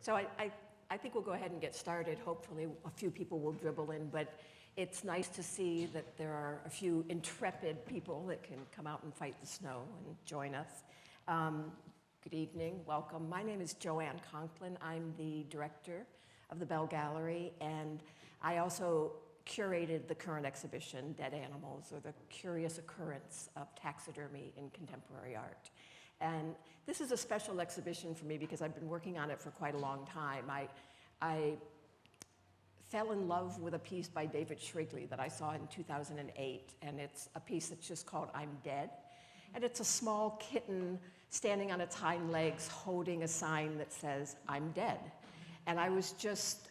So I think we'll go ahead and get started. Hopefully a few people will dribble in, but it's nice to see that there are a few intrepid people that can come out and fight the snow and join us. Good evening, welcome. My name is Joanne Conklin. I'm the director of the Bell Gallery, and I also curated the current exhibition, Dead Animals, or the Curious Occurrence of Taxidermy in Contemporary Art. And this is a special exhibition for me because I've been working on it for quite a long time. I fell in love with a piece by David Shrigley that I saw in 2008, and it's a piece that's just called I'm Dead. And it's a small kitten standing on its hind legs holding a sign that says, I'm dead. And I was just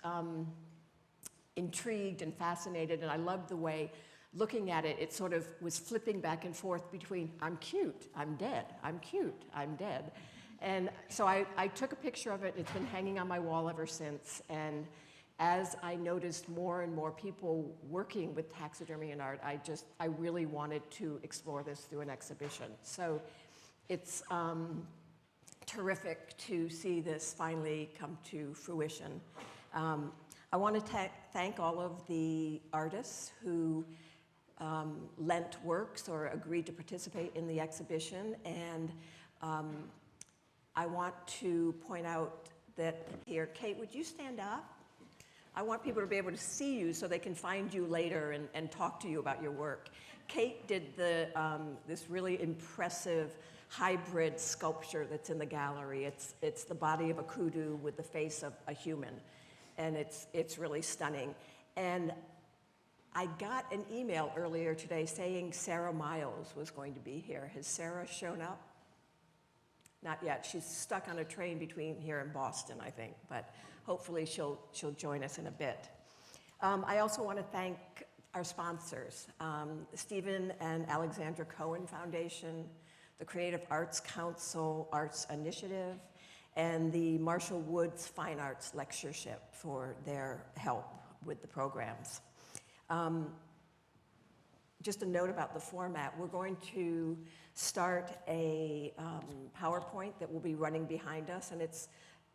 intrigued and fascinated, and I loved the way, looking at it, it sort of was flipping back and forth between, I'm cute, I'm dead, I'm cute, I'm dead. And so I took a picture of it. It's been hanging on my wall ever since. And as I noticed more and more people working with taxidermy and art, I really wanted to explore this through an exhibition. So it's terrific to see this finally come to fruition. I want to thank all of the artists who lent works or agreed to participate in the exhibition, and I want to point out that here, Kate, would you stand up? I want people to be able to see you so they can find you later and talk to you about your work. Kate did this really impressive hybrid sculpture that's in the gallery. It's the body of a kudu with the face of a human, and it's really stunning. And I got an email earlier today saying Sarah Miles was going to be here. Has Sarah shown up? Not yet. She's stuck on a train between here and Boston, I think, but hopefully she'll join us in a bit. I also want to thank our sponsors, Stephen and Alexandra Cohen Foundation, the Creative Arts Council Arts Initiative, and the Marshall Woods Fine Arts Lectureship for their help with the programs. Just a note about the format. We're going to start a PowerPoint that will be running behind us, and it's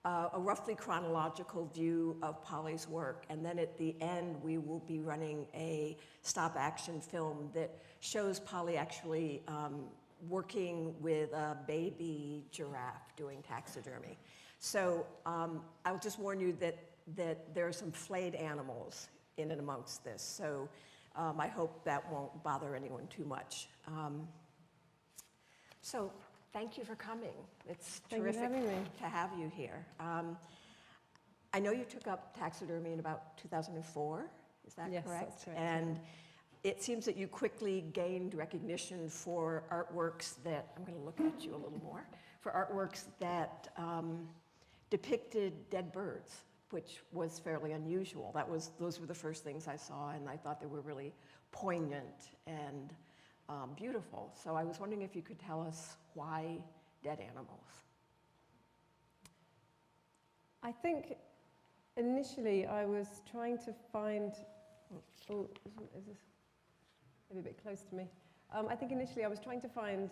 a roughly chronological view of Polly's work. And then at the end, we will be running a stop-action film that shows Polly actually working with a baby giraffe doing taxidermy. So I'll just warn you that there are some flayed animals in and amongst this. So I hope that won't bother anyone too much. So thank you for coming. It's terrific to have you here. I know you took up taxidermy in about 2004, is that correct? Yes, that's correct. And it seems that you quickly gained recognition for artworks that, I'm going to look at you a little more, for artworks that depicted dead birds, which was fairly unusual. Those were the first things I saw, and I thought they were really poignant and beautiful. So I was wondering if you could tell us why dead animals? I think initially I was trying to find, oh, is this maybe a bit close to me? I think initially I was trying to find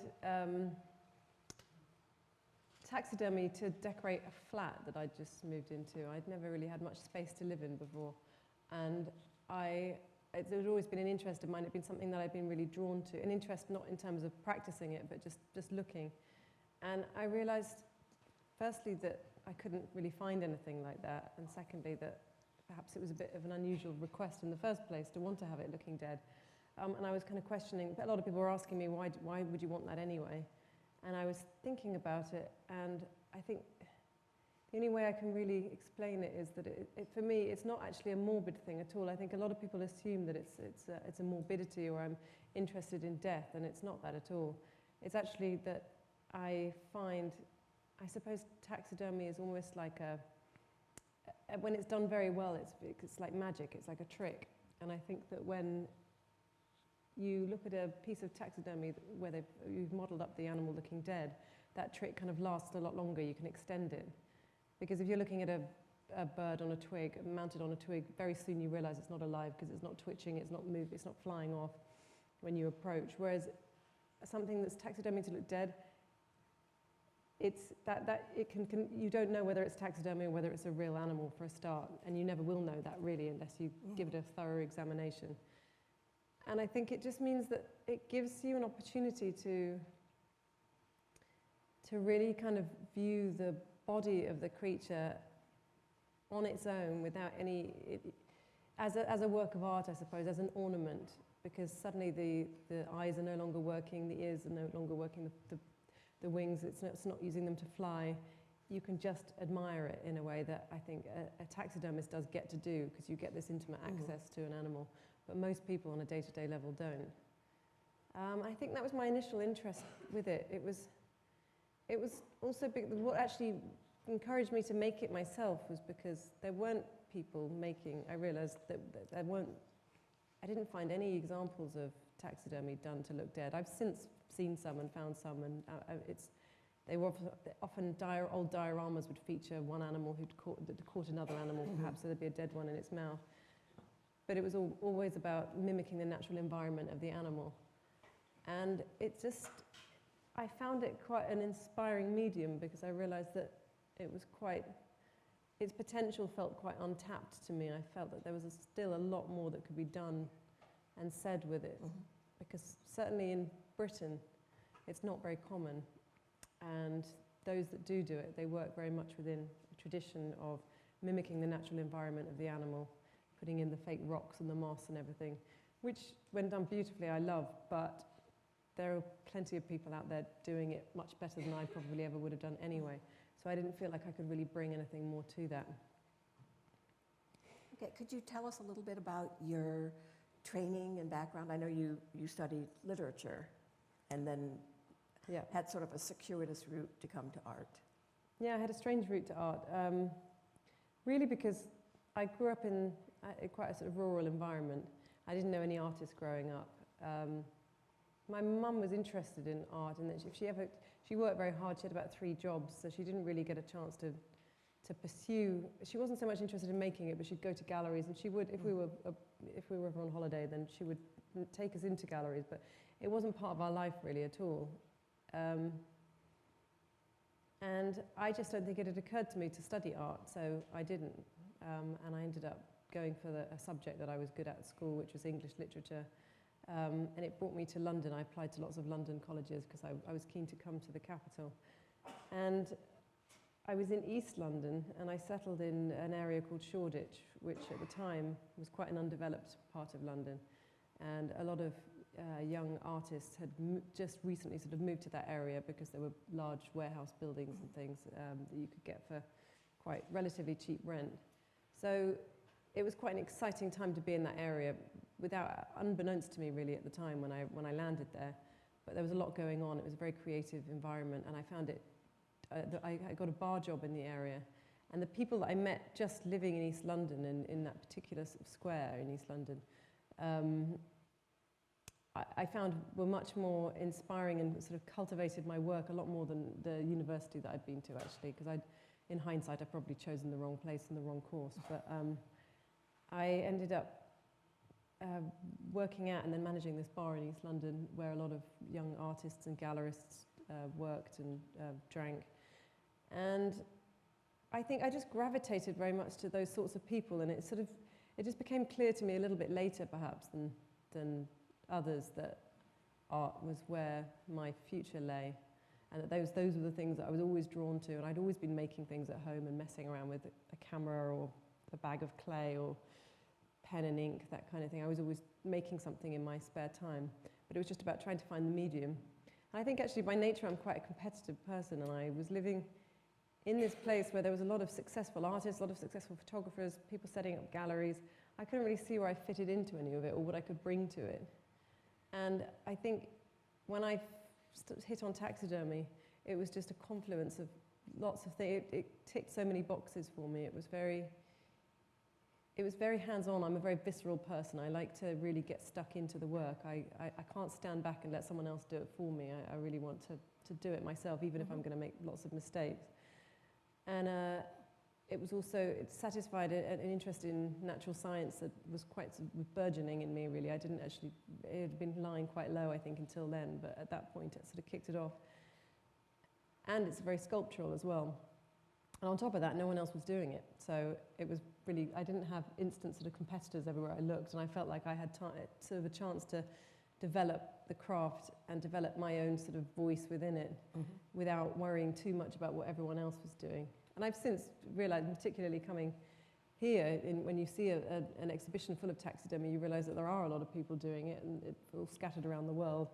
taxidermy to decorate a flat that I'd just moved into. I'd never really had much space to live in before, and it had always been an interest of mine. It'd been something that I'd been really drawn to, an interest not in terms of practicing it, but just looking. And I realized, firstly, that I couldn't really find anything like that, and secondly, that perhaps it was a bit of an unusual request in the first place to want to have it looking dead. And I was kind of questioning, but a lot of people were asking me, why would you want that anyway? And I was thinking about it, and I think the only way I can really explain it is that for me, it's not actually a morbid thing at all. I think a lot of people assume that it's a morbidity, or I'm interested in death, and it's not that at all. It's actually that I find, I suppose taxidermy is almost like when it's done very well, it's like magic, it's like a trick. And I think that when you look at a piece of taxidermy where you've modeled up the animal looking dead, that trick kind of lasts a lot longer. You can extend it. Because if you're looking at a bird on a twig, mounted on a twig, very soon you realize it's not alive because it's not twitching, it's not moving, it's not flying off when you approach. Whereas something that's taxidermy to look dead, it's that it can you don't know whether it's taxidermy or whether it's a real animal for a start, and you never will know that really unless you give it a thorough examination. And I think it just means that it gives you an opportunity to really kind of view the body of the creature on its own without any, as a work of art, I suppose, as an ornament, because suddenly the eyes are no longer working, the ears are no longer working, the wings, it's not using them to fly. You can just admire it in a way that I think a taxidermist does get to do, because you get this intimate access to an animal, but most people on a day-to-day level don't. I think that was my initial interest with it. It was also big, what actually encouraged me to make it myself was because there weren't people making, I realized that there weren't, I didn't find any examples of taxidermy done to look dead. I've since seen some and found some, and they were often old dioramas would feature one animal that caught another animal, perhaps, so there'd be a dead one in its mouth. But it was always about mimicking the natural environment of the animal. And I found it quite an inspiring medium, because I realized that its potential felt quite untapped to me. I felt that there was still a lot more that could be done and said with it, because certainly in Britain, it's not very common. And those that do it, they work very much within a tradition of mimicking the natural environment of the animal, putting in the fake rocks and the moss and everything, which, when done beautifully, I love, but there are plenty of people out there doing it much better than I probably ever would have done anyway. So I didn't feel like I could really bring anything more to that. Okay, could you tell us a little bit about your training and background? I know you studied literature and then had sort of a circuitous route to come to art. Yeah, I had a strange route to art, really because I grew up in quite a sort of rural environment. I didn't know any artists growing up. My mum was interested in art, and that she worked very hard. She had about 3 jobs, so she didn't really get a chance to pursue. She wasn't so much interested in making it, but she'd go to galleries, and she would, if we were ever on holiday, then she would take us into galleries. But it wasn't part of our life really at all. And I just don't think it had occurred to me to study art, so I didn't. And I ended up going for a subject that I was good at school, which was English literature. And it brought me to London. I applied to lots of London colleges because I was keen to come to the capital. And I was in East London, and I settled in an area called Shoreditch, which at the time was quite an undeveloped part of London. And a lot of young artists had just recently sort of moved to that area because there were large warehouse buildings and things that you could get for quite relatively cheap rent. So it was quite an exciting time to be in that area, unbeknownst to me really at the time when I landed there. But there was a lot going on. It was a very creative environment, and I found it. I got a bar job in the area, and the people that I met just living in East London and in that particular sort of square in East London, I found were much more inspiring and sort of cultivated my work a lot more than the university that I'd been to, actually, because in hindsight, I'd probably chosen the wrong place and the wrong course. But I ended up working at and then managing this bar in East London where a lot of young artists and gallerists worked and drank. And I think I just gravitated very much to those sorts of people, and it just became clear to me a little bit later, perhaps, than others, that art was where my future lay, and that those were the things that I was always drawn to. And I'd always been making things at home and messing around with a camera or a bag of clay or pen and ink, that kind of thing. I was always making something in my spare time, but it was just about trying to find the medium. And I think actually by nature I'm quite a competitive person, and I was living in this place where there was a lot of successful artists, a lot of successful photographers, people setting up galleries. I couldn't really see where I fitted into any of it or what I could bring to it. And I think when I hit on taxidermy, it was just a confluence of lots of things. It ticked so many boxes for me. It was very hands-on. I'm a very visceral person. I like to really get stuck into the work. I can't stand back and let someone else do it for me. I really want to do it myself, even if I'm going to make lots of mistakes. And it satisfied an interest in natural science that was quite burgeoning in me, really. It had been lying quite low, I think, until then, but at that point it sort of kicked it off. and it's very sculptural as well. And on top of that, no one else was doing it. So it was really, I didn't have instant sort of competitors everywhere I looked, and I felt like I had sort of a chance to develop the craft and develop my own sort of voice within it without worrying too much about what everyone else was doing. And I've since realized, particularly coming here, when you see an exhibition full of taxidermy, you realize that there are a lot of people doing it, and it's all scattered around the world,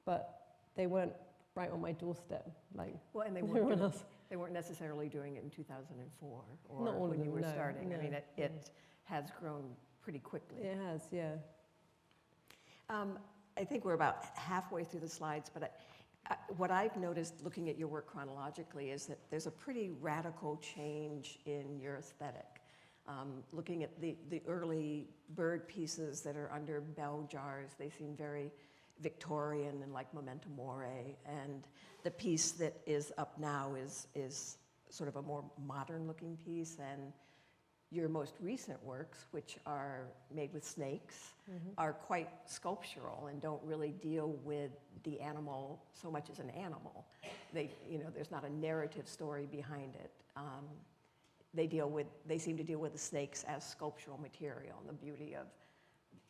but they weren't right on my doorstep like and everyone else. They weren't necessarily doing it in 2004 or Not all of when you them, were no, starting. no. I mean, it has grown pretty quickly. It has, yeah. I think we're about halfway through the slides, but what I've noticed looking at your work chronologically is that there's a pretty radical change in your aesthetic. Looking at the early bird pieces that are under bell jars, they seem very Victorian and like memento mori, and the piece that is up now is sort of a more modern looking piece, and your most recent works, which are made with snakes, are quite sculptural and don't really deal with the animal so much as an animal. There's not a narrative story behind it. They seem to deal with the snakes as sculptural material and the beauty of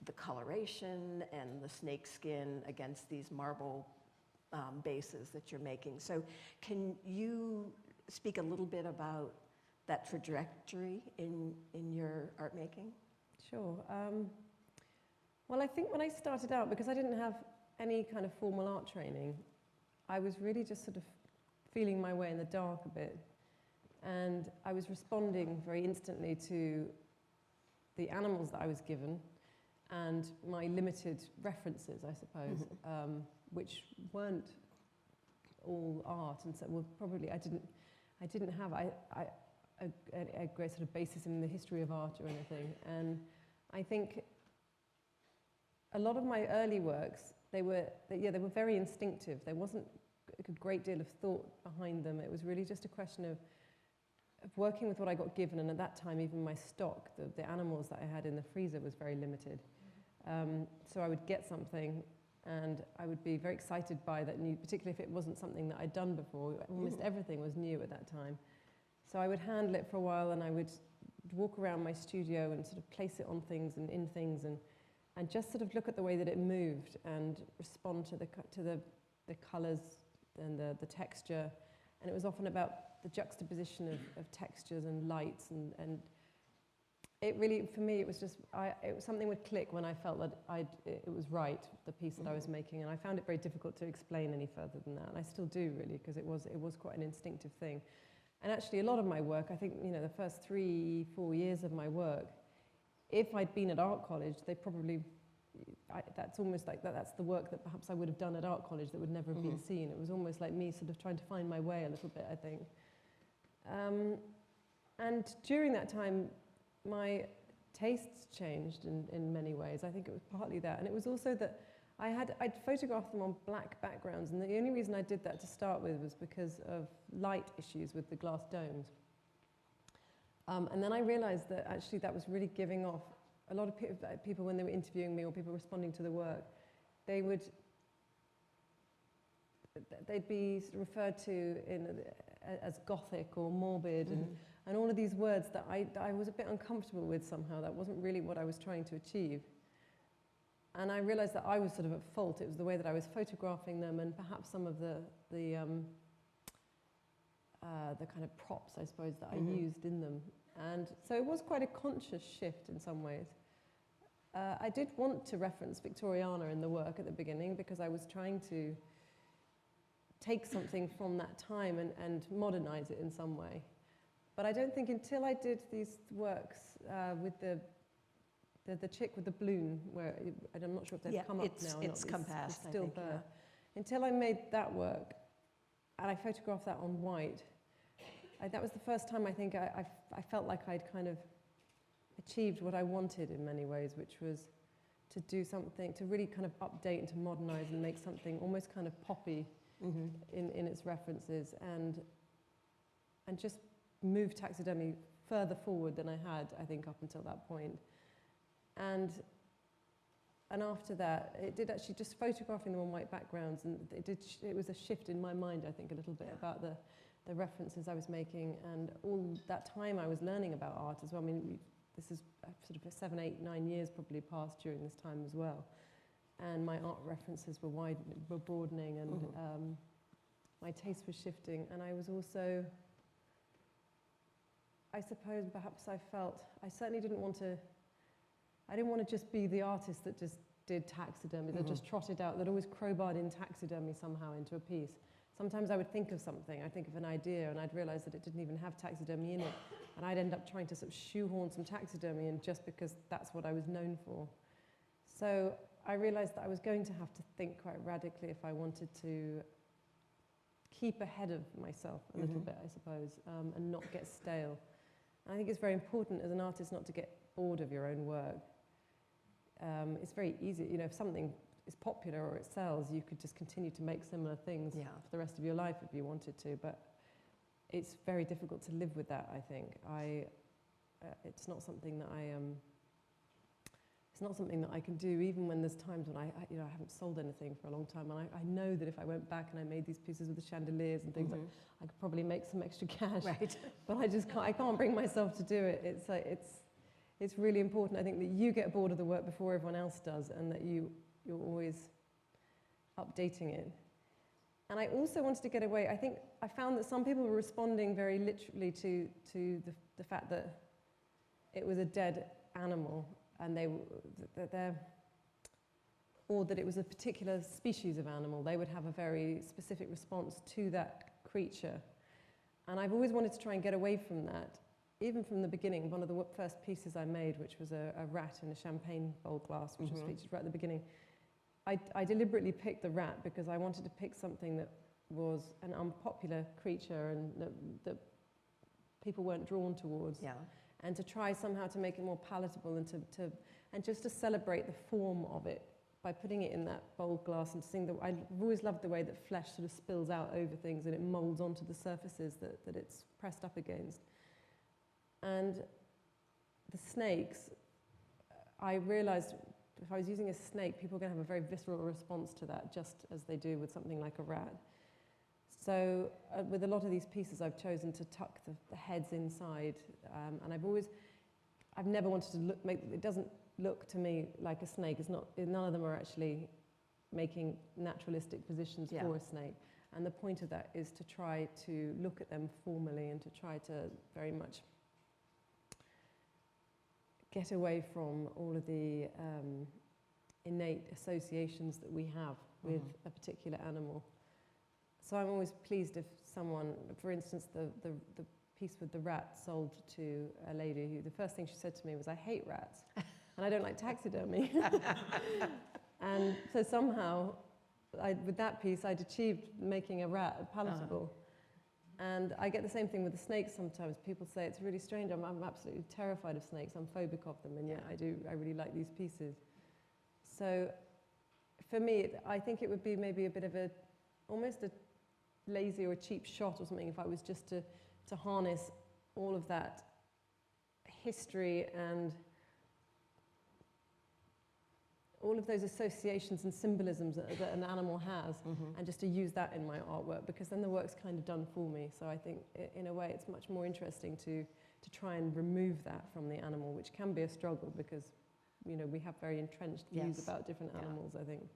the coloration and the snake skin against these marble bases that you're making. So can you speak a little bit about that trajectory in your art making? Sure. Well, I think when I started out, because I didn't have any kind of formal art training, I was really just sort of feeling my way in the dark a bit. And I was responding very instantly to the animals that I was given and my limited references, I suppose, which weren't all art. And so, well, probably I didn't have a great sort of basis in the history of art or anything. And I think a lot of my early works, they were very instinctive. There wasn't a great deal of thought behind them. It was really just a question of working with what I got given, and at that time even my stock, the animals that I had in the freezer was very limited. So I would get something and I would be very excited by that new, particularly if it wasn't something that I'd done before. Almost everything was new at that time. So I would handle it for a while, and I would walk around my studio and sort of place it on things and in things, and just sort of look at the way that it moved and respond to the colours and the texture. And it was often about the juxtaposition of textures and lights, and it really, for me, it was just, something would click when I felt that it was right, the piece that I was making, and I found it very difficult to explain any further than that, and I still do really, because it was quite an instinctive thing. And actually a lot of my work, I think, the first 3-4 years of my work, if I'd been at art college, they probably, that's almost like that's the work that perhaps I would have done at art college that would never have been seen. It was almost like me sort of trying to find my way a little bit, I think. And during that time, my tastes changed in many ways. I think it was partly that, and it was also that I'd photographed them on black backgrounds, and the only reason I did that to start with was because of light issues with the glass domes. And then I realized that actually that was really giving off a lot of people when they were interviewing me or people responding to the work, they'd be referred to as gothic or morbid, and all of these words that I was a bit uncomfortable with somehow. That wasn't really what I was trying to achieve. And I realized that I was sort of at fault. It was the way that I was photographing them, and perhaps some of the kind of props, I suppose, that I used in them. And so it was quite a conscious shift in some ways. I did want to reference Victoriana in the work at the beginning, because I was trying to take something from that time and modernize it in some way. But I don't think until I did these works with the chick with the balloon, where I'm not sure if they've come up now. It's come past, it's still I think, there. Until I made that work, and I photographed that on white, that was the first time I think I felt like I'd kind of achieved what I wanted in many ways, which was to do something, to really kind of update and to modernize and make something almost kind of poppy in its references, and just move taxidermy further forward than I had, I think, up until that point. And and after that, it did actually just photographing them on white backgrounds, and it was a shift in my mind, I think, a little bit about the references I was making, and all that time I was learning about art as well. I mean, this is sort of 7, 8, 9 years probably passed during this time as well, and my art references were broadening, and my taste was shifting, and I was also, I suppose perhaps I certainly didn't want to just be the artist that just did taxidermy, that just trotted out, that always crowbarred in taxidermy somehow into a piece. Sometimes I would think of something, I'd think of an idea, and I'd realize that it didn't even have taxidermy in it, and I'd end up trying to sort of shoehorn some taxidermy in just because that's what I was known for. So I realized that I was going to have to think quite radically if I wanted to keep ahead of myself a little bit, I suppose, and not get stale. And I think it's very important as an artist not to get bored of your own work. It's very easy, you know, if something is popular or it sells, you could just continue to make similar things for the rest of your life if you wanted to, but it's very difficult to live with that, I think. It's not something that it's not something that I can do, even when there's times when I haven't sold anything for a long time, and I know that if I went back and I made these pieces with the chandeliers and things, I could probably make some extra cash, but I can't bring myself to do it. It's really important, I think, that you get bored of the work before everyone else does, and that you're always updating it. And I also wanted to get away. I think I found that some people were responding very literally to the fact that it was a dead animal, and or that it was a particular species of animal. They would have a very specific response to that creature. And I've always wanted to try and get away from that. Even from the beginning, one of the first pieces I made, which was a rat in a champagne bowl glass, which was featured right at the beginning, I deliberately picked the rat because I wanted to pick something that was an unpopular creature and that people weren't drawn towards. And to try somehow to make it more palatable and just to celebrate the form of it by putting it in that bowl glass and seeing that I've always loved the way that flesh sort of spills out over things and it molds onto the surfaces that it's pressed up against. And the snakes, I realized if I was using a snake, people are going to have a very visceral response to that, just as they do with something like a rat. So with a lot of these pieces, I've chosen to tuck the heads inside, and I've never wanted to it doesn't look to me like a snake. None of them are actually making naturalistic positions for a snake. And the point of that is to try to look at them formally and to try to very much get away from all of the innate associations that we have with a particular animal. So I'm always pleased if someone, for instance, the piece with the rat sold to a lady who the first thing she said to me was, "I hate rats and I don't like taxidermy." And so somehow, with that piece, I'd achieved making a rat palatable. And I get the same thing with the snakes sometimes. People say it's really strange. I'm absolutely terrified of snakes. I'm phobic of them, and yet I really like these pieces. So for me, I think it would be maybe a bit of almost a lazy or a cheap shot or something if I was just to harness all of that history and all of those associations and symbolisms that an animal has, and just to use that in my artwork, because then the work's kind of done for me. So I think in a way it's much more interesting to try and remove that from the animal, which can be a struggle because, you know, we have very entrenched views about different animals, I think.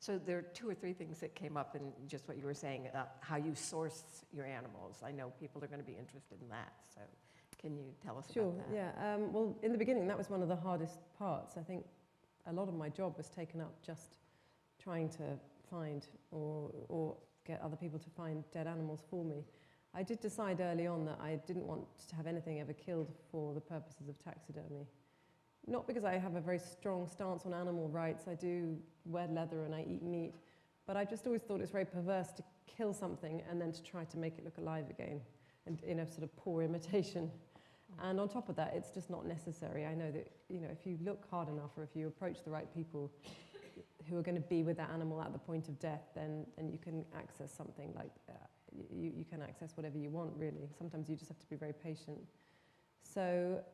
So there are 2 or 3 things that came up in just what you were saying about how you source your animals. I know people are going to be interested in that, so can you tell us about that? Sure, yeah. Well, in the beginning, that was one of the hardest parts. I think a lot of my job was taken up just trying to find or get other people to find dead animals for me. I did decide early on that I didn't want to have anything ever killed for the purposes of taxidermy. Not because I have a very strong stance on animal rights. I do wear leather and I eat meat, but I just always thought it's very perverse to kill something and then to try to make it look alive again, and in a sort of poor imitation. And on top of that, it's just not necessary. I know that, you know, if you look hard enough or if you approach the right people who are going to be with that animal at the point of death, then you can access something like that. You can access whatever you want, really. Sometimes you just have to be very patient. So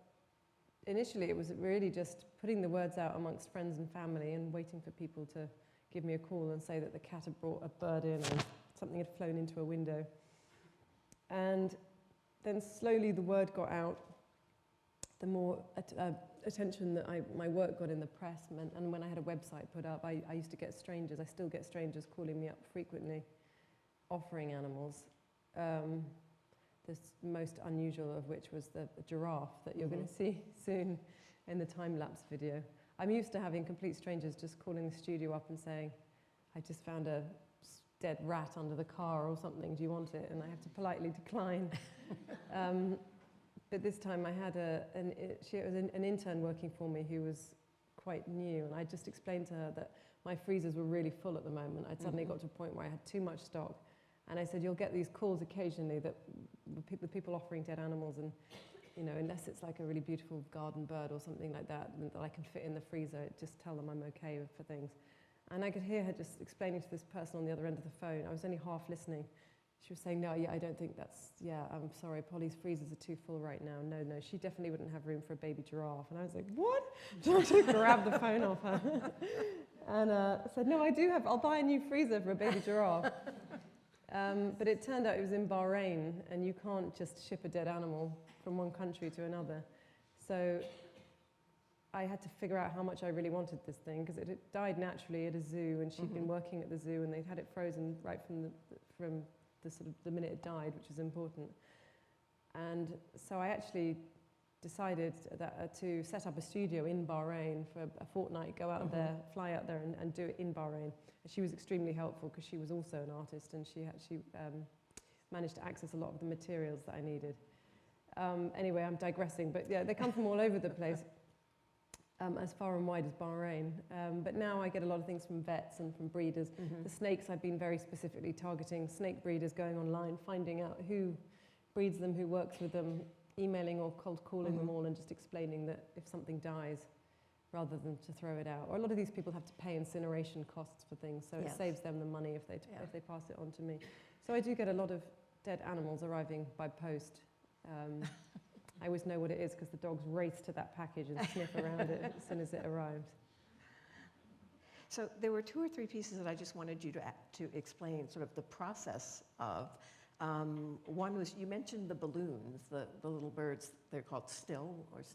initially it was really just putting the words out amongst friends and family and waiting for people to give me a call and say that the cat had brought a bird in or something had flown into a window. And then slowly the word got out, the more attention that my work got in the press, and when I had a website put up, I used to get strangers, I still get strangers calling me up frequently, offering animals. The most unusual of which was the giraffe that you're going to see soon in the time-lapse video. I'm used to having complete strangers just calling the studio up and saying, I just found a dead rat under the car or something, do you want it? And I have to politely decline. But this time I had an intern working for me who was quite new, and I just explained to her that my freezers were really full at the moment. I'd suddenly got to a point where I had too much stock. And I said, you'll get these calls occasionally that people offering dead animals, and unless it's like a really beautiful garden bird or something like that I can fit in the freezer, just tell them I'm okay for things. And I could hear her just explaining to this person on the other end of the phone. I was only half listening. She was saying, no, I don't think I'm sorry, Polly's freezers are too full right now. No, she definitely wouldn't have room for a baby giraffe. And I was like, what? Trying to grab the phone off her. And I said, no, I'll buy a new freezer for a baby giraffe. But it turned out it was in Bahrain, and you can't just ship a dead animal from one country to another. So I had to figure out how much I really wanted this thing, because it had died naturally at a zoo, and she'd been working at the zoo, and they'd had it frozen right from the minute it died, which is important. And so I actually decided to set up a studio in Bahrain for a fortnight, go out there, fly out there and do it in Bahrain. And she was extremely helpful because she was also an artist, and she managed to access a lot of the materials that I needed. Anyway, I'm digressing, but yeah, they come from all over the place, as far and wide as Bahrain. But now I get a lot of things from vets and from breeders. The snakes, I've been very specifically targeting snake breeders, going online, finding out who breeds them, who works with them, emailing or cold calling them all, and just explaining that if something dies, rather than to throw it out. Or a lot of these people have to pay incineration costs for things, so it saves them the money if they pass it on to me. So I do get a lot of dead animals arriving by post. I always know what it is because the dogs race to that package and sniff around it as soon as it arrives. So there were 2 or 3 pieces that I just wanted you to explain sort of the process of. One was, you mentioned the balloons, the little birds, they're called stillbirds.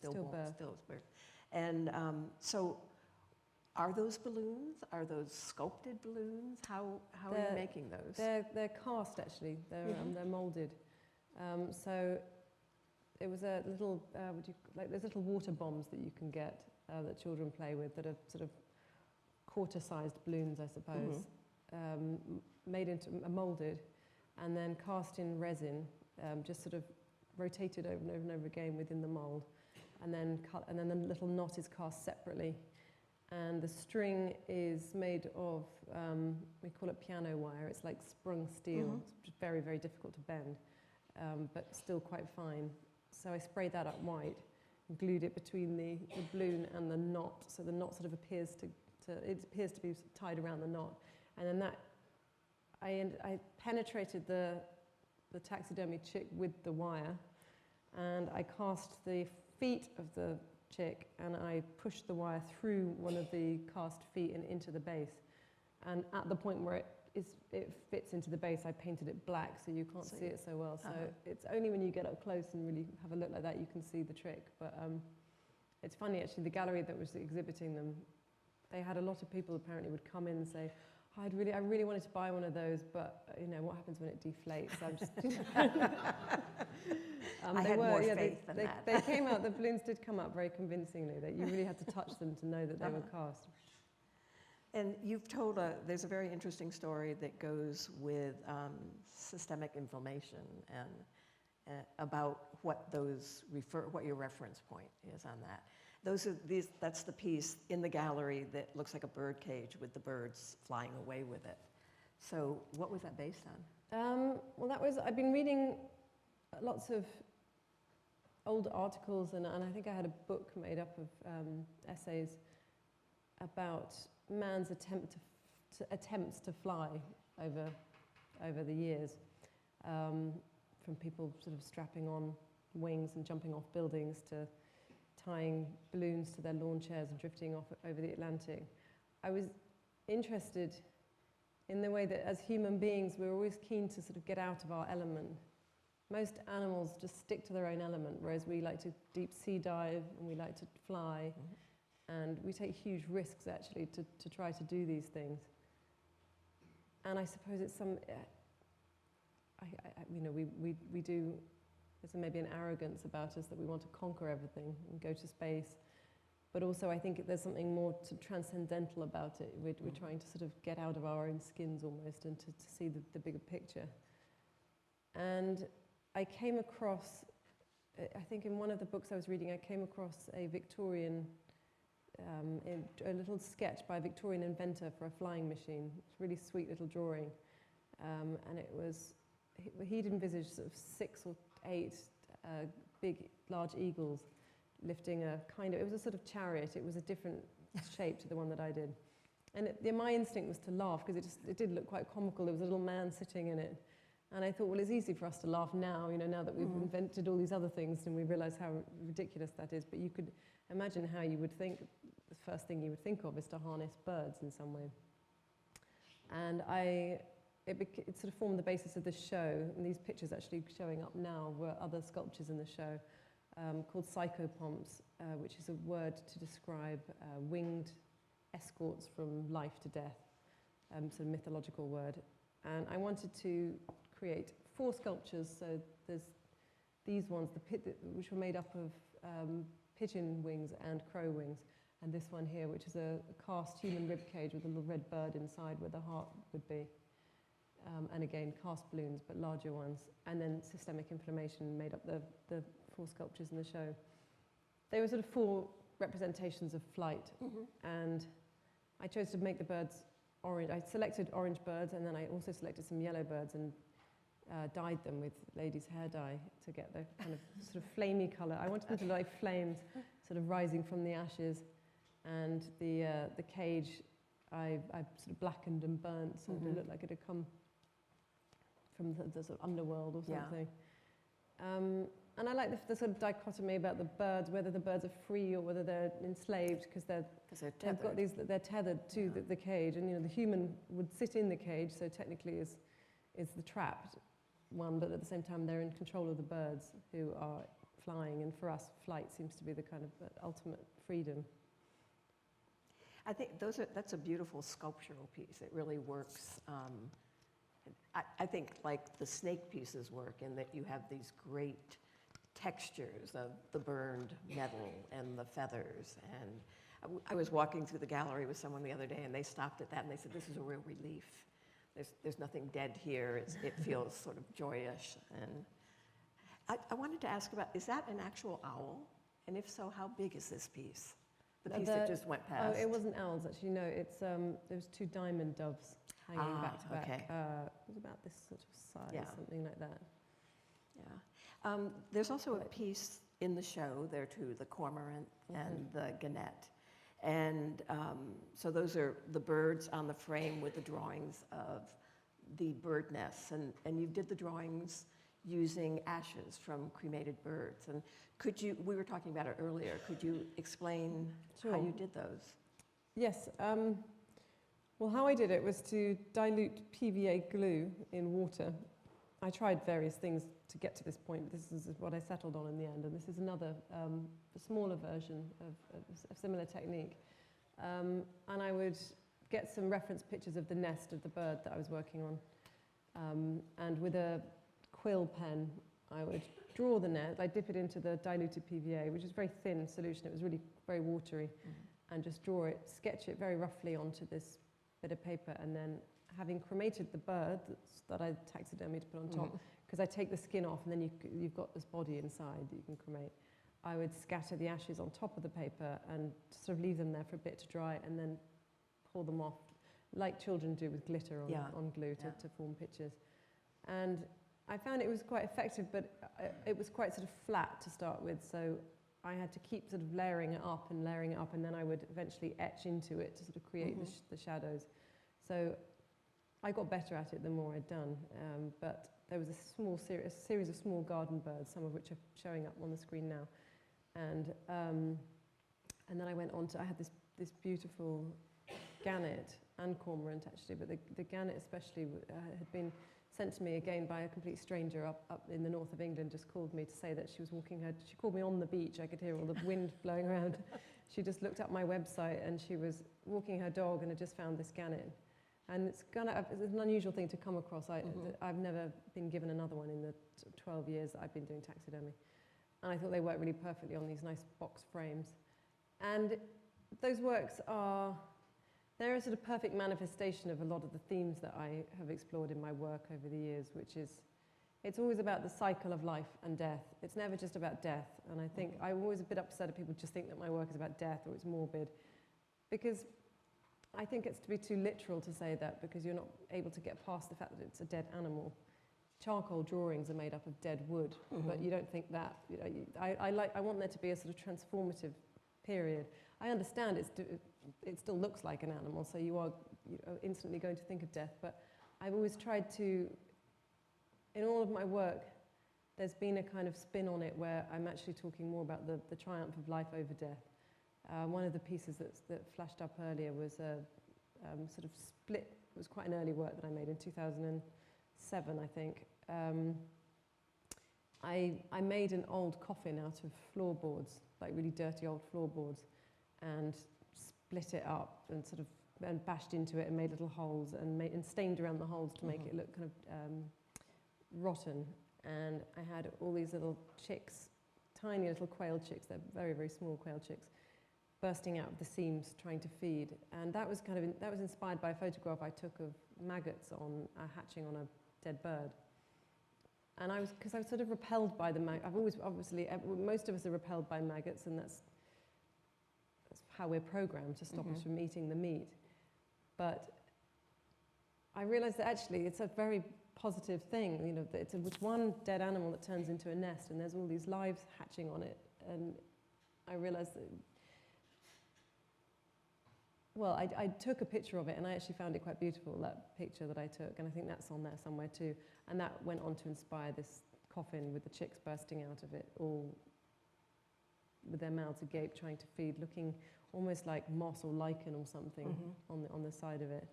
And so are those balloons? Are those sculpted balloons? How are you making those? They're cast, actually. They're molded. So it was a little, there's little water bombs that you can get that children play with that are sort of quarter-sized balloons, I suppose, molded and then cast in resin, just sort of rotated over and over and over again within the mold. And then the little knot is cast separately. And the string is made of, we call it piano wire. It's like sprung steel. It's very, very difficult to bend, but still quite fine. So I sprayed that up white and glued it between the balloon and the knot. So the knot sort of appears to be tied around the knot. And then that, I penetrated the taxidermy chick with the wire, and I cast the feet of the chick, and I pushed the wire through one of the cast feet and into the base. And at the point where it fits into the base, I painted it black so you can't see it so well. So it's only when you get up close and really have a look like that you can see the trick. But it's funny, actually, the gallery that was exhibiting them, they had a lot of people apparently would come in and say, I really wanted to buy one of those, but what happens when it deflates? I'm just I had more faith than that. They came out, the balloons did come out very convincingly, that you really had to touch them to know that they were cast. And you've told there's a very interesting story that goes with systemic inflammation and about what your reference point is on that. That's the piece in the gallery that looks like a bird cage with the birds flying away with it. So what was that based on? I've been reading lots of old articles, and I think I had a book made up of essays about man's attempts to fly over the years, from people sort of strapping on wings and jumping off buildings to tying balloons to their lawn chairs and drifting off over the Atlantic. I was interested in the way that as human beings, we're always keen to sort of get out of our element. Most animals just stick to their own element, whereas we like to deep sea dive and we like to fly, and we take huge risks actually to try to do these things. And I suppose it's some, we do, there's maybe an arrogance about us that we want to conquer everything and go to space. But also I think there's something more transcendental about it. We're trying to sort of get out of our own skins almost and to see the bigger picture. And I came across, I think in one of the books I was reading, I came across a Victorian, a little sketch by a Victorian inventor for a flying machine. It's a really sweet little drawing. And it was, he'd envisaged sort of 6 or 8 big, large eagles lifting a kind of, it was a sort of chariot. It was a different shape to the one that I did. And my instinct was to laugh because it did look quite comical. There was a little man sitting in it. And I thought, well, it's easy for us to laugh now, now that we've invented all these other things and we realize how ridiculous that is. But you could imagine how you would think, the first thing you would think of is to harness birds in some way. And it sort of formed the basis of this show. And these pictures actually showing up now were other sculptures in the show called psychopomps, which is a word to describe winged escorts from life to death, sort of mythological word. And I wanted to create 4 sculptures. So there's these ones, which were made up of pigeon wings and crow wings, and this one here, which is a cast human rib cage with a little red bird inside where the heart would be. And again, cast balloons, but larger ones. And then systemic inflammation made up the 4 sculptures in the show. They were sort of 4 representations of flight. And I chose to make the birds orange. I selected orange birds, and then I also selected some yellow birds and dyed them with ladies' hair dye to get the kind of sort of flamey colour. I wanted them to look like flames sort of rising from the ashes. And the cage, I sort of blackened and burnt so it looked like it had come from the sort of underworld or something. And I like the sort of dichotomy about the birds, whether the birds are free or whether they're enslaved, because they've got these, they're tethered to the cage, and the human would sit in the cage, so technically is the trapped one, but at the same time they're in control of the birds who are flying, and for us flight seems to be the kind of ultimate freedom. I think that's a beautiful sculptural piece. It really works. I think like the snake pieces work in that you have these great textures of the burned metal and the feathers. And I was walking through the gallery with someone the other day, and they stopped at that and they said, "This is a real relief. There's nothing dead here. It feels sort of joyous." And I wanted to ask about, is that an actual owl? And if so, how big is this piece? The piece that just went past. Oh, it wasn't owls actually. No, it's there's 2 diamond doves hanging back to back. Okay. It was about this sort of size, something like that. Yeah. There's also a piece in the show there too, the cormorant and the gannet. And so those are the birds on the frame with the drawings of the bird nests. And you did the drawings using ashes from cremated birds. And we were talking about it earlier, could you explain how you did those? Yes. Well, how I did it was to dilute PVA glue in water. I tried various things to get to this point. This is what I settled on in the end, and this is another, a smaller version of a similar technique. And I would get some reference pictures of the nest of the bird that I was working on. And with a quill pen, I would draw the nest. I dip it into the diluted PVA, which is a very thin solution. It was really very watery. And just draw it, sketch it very roughly onto this bit of paper, and then having cremated the bird that I taxidermied to put on top, because I take the skin off and then you've got this body inside that you can cremate, I would scatter the ashes on top of the paper and sort of leave them there for a bit to dry and then pull them off, like children do with glitter on glue to form pictures. And I found it was quite effective, but it was quite sort of flat to start with, so I had to keep sort of layering it up, and then I would eventually etch into it to sort of create the shadows. So I got better at it the more I'd done, but there was a series of small garden birds, some of which are showing up on the screen now. And then I went on to, I had this beautiful gannet and cormorant actually, but the gannet especially had been sent to me again by a complete stranger up in the north of England. Just called me to say that she was walking her, she called me on the beach, I could hear all the wind blowing around. She just looked up my website and she was walking her dog and had just found this gannet. And it's an unusual thing to come across. I've never been given another one in the 12 years that I've been doing taxidermy. And I thought they worked really perfectly on these nice box frames. And those works they're a sort of perfect manifestation of a lot of the themes that I have explored in my work over the years, which is, it's always about the cycle of life and death. It's never just about death. And I think I'm always a bit upset if people just think that my work is about death or it's morbid, because I think it's to be too literal to say that, because you're not able to get past the fact that it's a dead animal. Charcoal drawings are made up of dead wood, but you don't think that. You know, I want there to be a sort of transformative period. I understand it still looks like an animal, so you are instantly going to think of death, but I've always tried to, in all of my work, there's been a kind of spin on it where I'm actually talking more about the triumph of life over death. One of the pieces that flashed up earlier was a sort of split, it was quite an early work that I made in 2007, I think. I made an old coffin out of floorboards, like really dirty old floorboards, and split it up and sort of and bashed into it and made little holes and stained around the holes to make it look kind of rotten. And I had all these little chicks, tiny little quail chicks, they're very, very small quail chicks, bursting out of the seams trying to feed. And that was that was inspired by a photograph I took of maggots hatching on a dead bird. And because I was sort of repelled by the maggots. I've always, obviously, most of us are repelled by maggots, and that's how we're programmed to stop us from eating the meat. But I realized that actually it's a very positive thing, you know, that it's one dead animal that turns into a nest, and there's all these lives hatching on it. And I realized that, well, I took a picture of it, and I actually found it quite beautiful, that picture that I took, and I think that's on there somewhere too. And that went on to inspire this coffin with the chicks bursting out of it, all with their mouths agape, trying to feed, looking almost like moss or lichen or something on the side of it.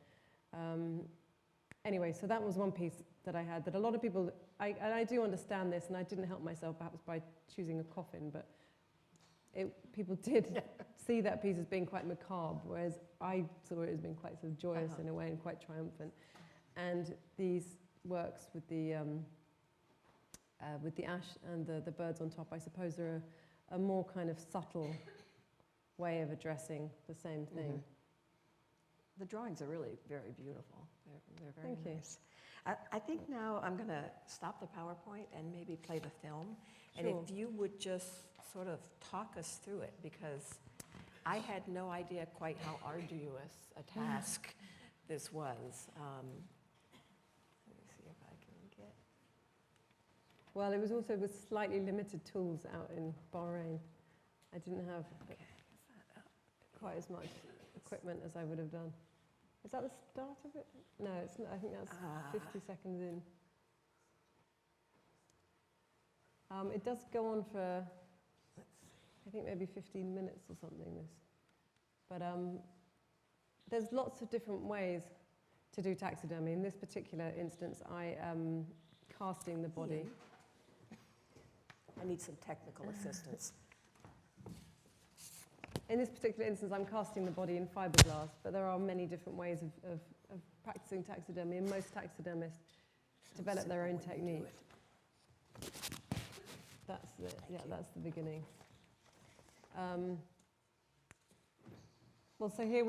Anyway, so that was one piece that I had that a lot of people, and I do understand this, and I didn't help myself perhaps by choosing a coffin, but people did see that piece as being quite macabre, whereas I saw it as being quite sort of joyous in a way and quite triumphant. And these works with the ash and the birds on top, I suppose, are a more kind of subtle way of addressing the same thing. The drawings are really very beautiful. They're very Thank you. nice. I think now I'm going to stop the PowerPoint and maybe play the film. And Sure. if you would just sort of talk us through it, because I had no idea quite how arduous a task this was. Let me see if I can get... Well, it was also with slightly limited tools out in Bahrain. I didn't have quite as much equipment as I would have done. Is that the start of it? No, it's not. I think that's 50 seconds in. It does go on for, I think, maybe 15 minutes or something, this. But there's lots of different ways to do taxidermy. In this particular instance, I am casting the body. I need some technical assistance. In this particular instance, I'm casting the body in fiberglass, but there are many different ways of practicing taxidermy, and most taxidermists develop their own technique. That's it. Yeah, that's the beginning. Well, so here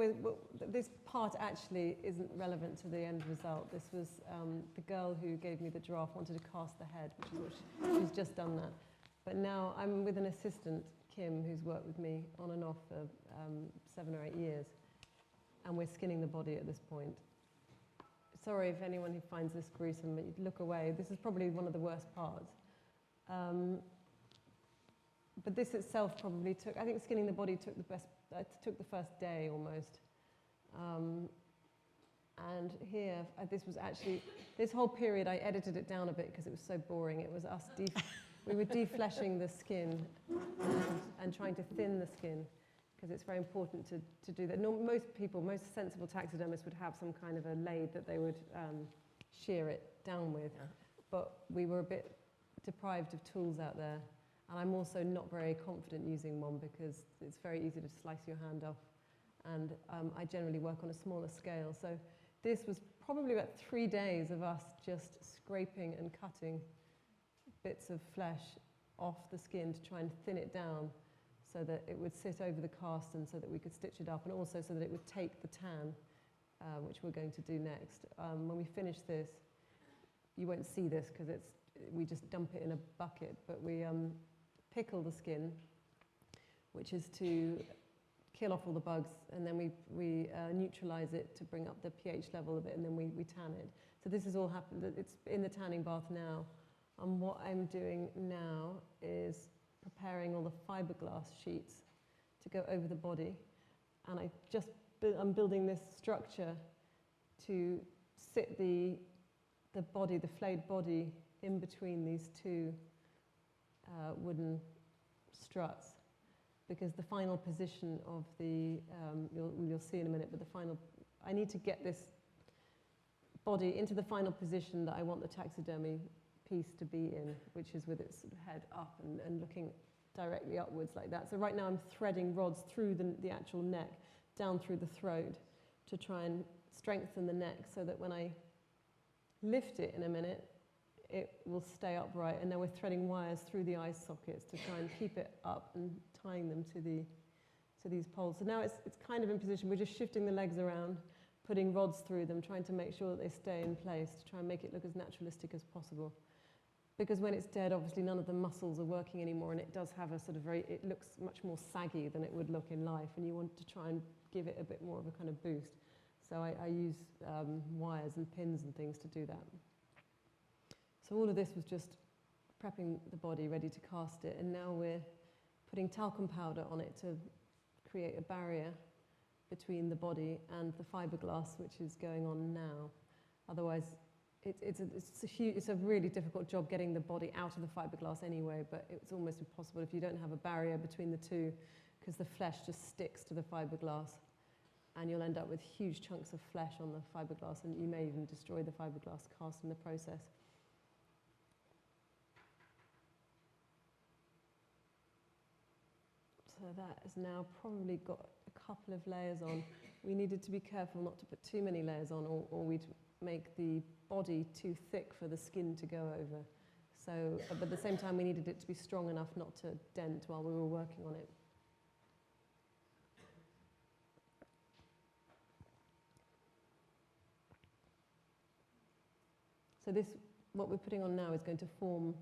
this part actually isn't relevant to the end result. This was the girl who gave me the giraffe wanted to cast the head, which is what she's just done that. But now I'm with an assistant, Kim, who's worked with me on and off for 7 or 8 years, and we're skinning the body at this point. Sorry if anyone who finds this gruesome, but you'd look away. This is probably one of the worst parts. But this itself probably took, I think skinning the body took the first day almost. And here, this was actually, this whole period I edited it down a bit because it was so boring. It was us we were defleshing the skin and trying to thin the skin, because it's very important to do that. Most sensible taxidermists would have some kind of a lathe that they would shear it down with, but we were a bit deprived of tools out there. And I'm also not very confident using one because it's very easy to slice your hand off. And I generally work on a smaller scale. So this was probably about 3 days of us just scraping and cutting bits of flesh off the skin to try and thin it down so that it would sit over the cast and so that we could stitch it up, and also so that it would take the tan, which we're going to do next. When we finish this, you won't see this because we just dump it in a bucket, but we pickle the skin, which is to kill off all the bugs, and then we neutralize it to bring up the pH level a bit, and then we tan it. So this has all happened. It's in the tanning bath now, and what I'm doing now is preparing all the fiberglass sheets to go over the body, and I'm building this structure to sit the body, the flayed body, in between these two wooden struts, because the final position of the, you'll see in a minute, but I need to get this body into the final position that I want the taxidermy piece to be in, which is with its sort of head up and looking directly upwards like that. So right now I'm threading rods through the actual neck, down through the throat, to try and strengthen the neck so that when I lift it in a minute, it will stay upright. And now we're threading wires through the eye sockets to try and keep it up and tying them to these poles. So now it's kind of in position. We're just shifting the legs around, putting rods through them, trying to make sure that they stay in place, to try and make it look as naturalistic as possible. Because when it's dead, obviously none of the muscles are working anymore, and it does have a sort of it looks much more saggy than it would look in life, and you want to try and give it a bit more of a kind of boost. So I use wires and pins and things to do that. So all of this was just prepping the body, ready to cast it, and now we're putting talcum powder on it to create a barrier between the body and the fiberglass, which is going on now. Otherwise, it's a really difficult job getting the body out of the fiberglass anyway, but it's almost impossible if you don't have a barrier between the two, because the flesh just sticks to the fiberglass, and you'll end up with huge chunks of flesh on the fiberglass, and you may even destroy the fiberglass cast in the process. So that has now probably got a couple of layers on. We needed to be careful not to put too many layers on, or we'd make the body too thick for the skin to go over. So, but at the same time, we needed it to be strong enough not to dent while we were working on it. So this, what we're putting on now, is going to form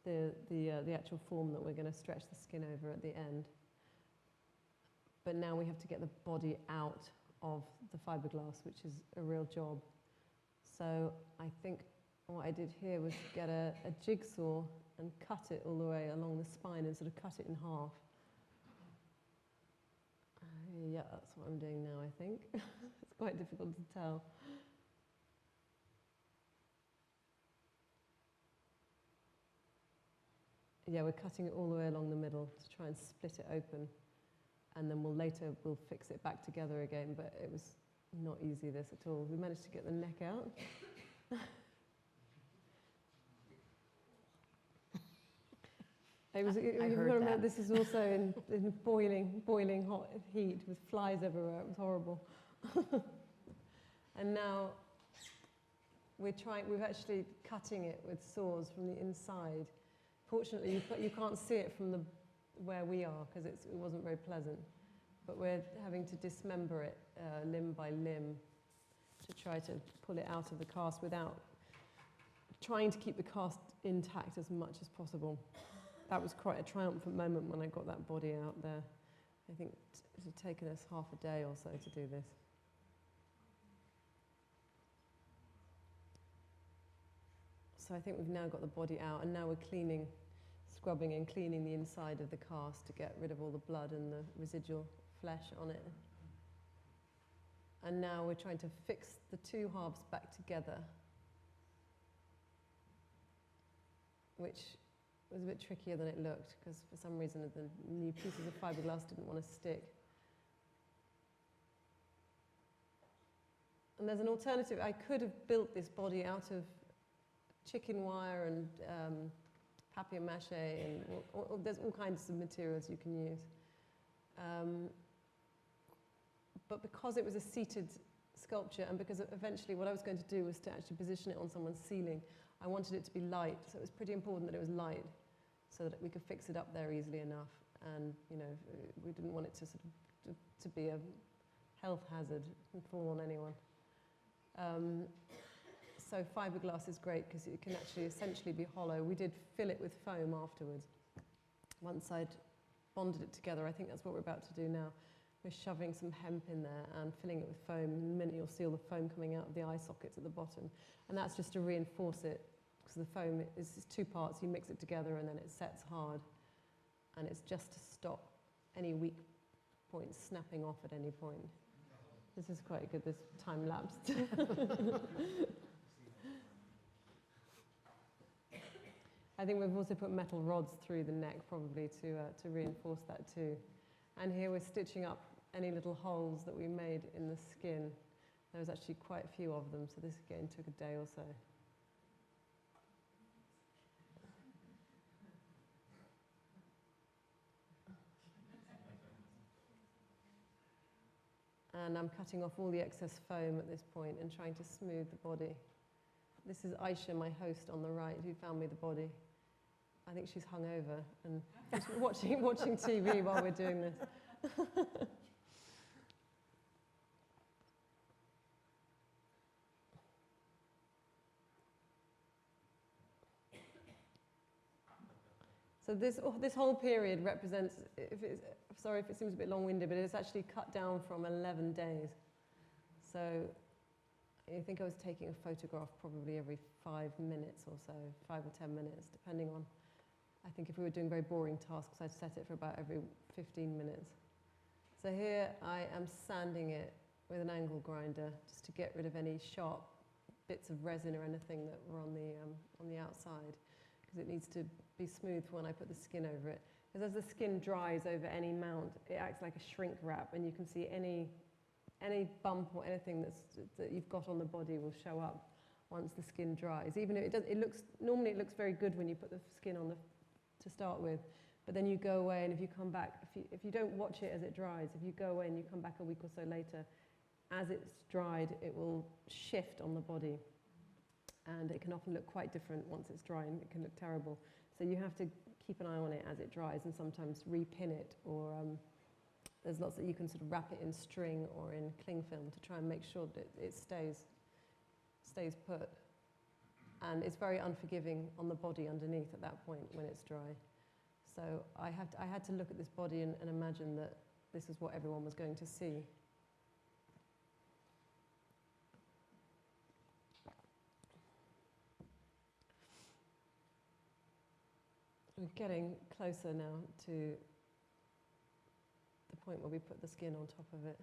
the actual form that we're going to stretch the skin over at the end. But now we have to get the body out of the fiberglass, which is a real job. So I think what I did here was get a jigsaw and cut it all the way along the spine and sort of cut it in half. Yeah, that's what I'm doing now, I think. It's quite difficult to tell. Yeah, we're cutting it all the way along the middle to try and split it open. And then we'll fix it back together again, but it was not easy, this at all. We managed to get the neck out. This is also in boiling hot heat with flies everywhere. It was horrible. And now we're actually cutting it with saws from the inside. Fortunately, you can't see it from where we are, because it wasn't very pleasant. But we're having to dismember it limb by limb to try to pull it out of the cast without trying to keep the cast intact as much as possible. That was quite a triumphant moment when I got that body out there. I think it had taken us half a day or so to do this. So I think we've now got the body out, and now we're scrubbing and cleaning the inside of the cast to get rid of all the blood and the residual flesh on it. And now we're trying to fix the two halves back together, which was a bit trickier than it looked, because for some reason the new pieces of fiberglass didn't want to stick. And there's an alternative. I could have built this body out of chicken wire and papier-mâché, and there's all kinds of materials you can use. But because it was a seated sculpture, and because eventually what I was going to do was to actually position it on someone's ceiling, I wanted it to be light. So it was pretty important that it was light, so that we could fix it up there easily enough. And we didn't want it to sort of to be a health hazard and fall on anyone. So fiberglass is great because it can actually essentially be hollow. We did fill it with foam afterwards. Once I'd bonded it together, I think that's what we're about to do now. We're shoving some hemp in there and filling it with foam. In a minute you'll see all the foam coming out of the eye sockets at the bottom. And that's just to reinforce it, because the foam is two parts. You mix it together and then it sets hard. And it's just to stop any weak points snapping off at any point. This is quite good, this time-lapsed. I think we've also put metal rods through the neck probably to reinforce that too. And here we're stitching up any little holes that we made in the skin. There was actually quite a few of them, so this again took a day or so. And I'm cutting off all the excess foam at this point and trying to smooth the body. This is Aisha, my host on the right, who found me the body. I think she's hungover and watching TV while we're doing this. So this whole period represents, sorry if it seems a bit long-winded, but it's actually cut down from 11 days. So I think I was taking a photograph probably every 5 minutes or so, 5 or 10 minutes, depending on, I think if we were doing very boring tasks, I'd set it for about every 15 minutes. So here I am sanding it with an angle grinder just to get rid of any sharp bits of resin or anything that were on the outside, because it needs to be smooth when I put the skin over it. Because as the skin dries over any mount, it acts like a shrink wrap, and you can see any bump or anything that you've got on the body will show up once the skin dries. Even if normally it looks very good when you put the skin on to start with, but then you go away, and if you come back, if you don't watch it as it dries, if you go away and you come back a week or so later, as it's dried, it will shift on the body. And it can often look quite different once it's dry, and it can look terrible. So you have to keep an eye on it as it dries, and sometimes repin it, or there's lots that you can sort of wrap it in string or in cling film to try and make sure that it stays put. And it's very unforgiving on the body underneath at that point when it's dry. So I had to look at this body and imagine that this is what everyone was going to see. We're getting closer now to the point where we put the skin on top of it.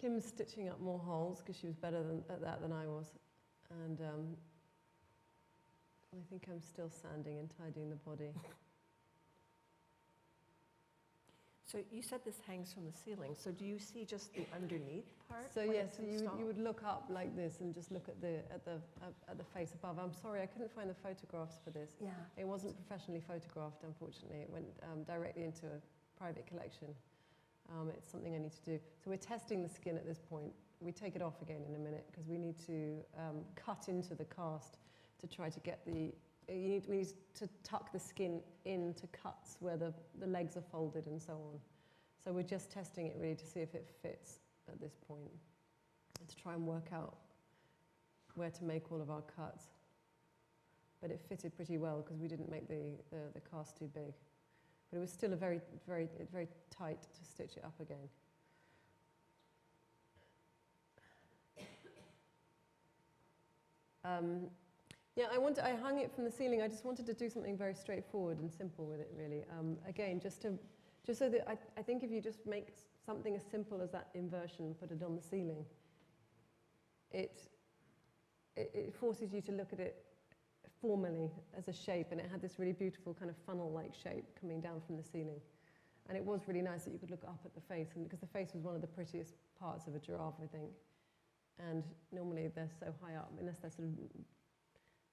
Kim's stitching up more holes because she was better at that than I was. And I think I'm still sanding and tidying the body. So you said this hangs from the ceiling. So do you see just the underneath part? So yes, you would look up like this and just look at the face above. I'm sorry, I couldn't find the photographs for this. Yeah. It wasn't professionally photographed, unfortunately. It went directly into a private collection. It's something I need to do. So we're testing the skin at this point. We take it off again in a minute because we need to cut into the cast to try to get we need to tuck the skin into cuts where the legs are folded and so on. So we're just testing it really to see if it fits at this point, and to try and work out where to make all of our cuts. But it fitted pretty well because we didn't make the cast too big. But it was still a very, very, very tight to stitch it up again. Yeah, I hung it from the ceiling. I just wanted to do something very straightforward and simple with it, really. Again, just so that I think if you just make something as simple as that inversion, put it on the ceiling, it forces you to look at it formally as a shape, and it had this really beautiful kind of funnel-like shape coming down from the ceiling. And it was really nice that you could look up at the face, and because the face was one of the prettiest parts of a giraffe, I think. And normally they're so high up, unless they're sort of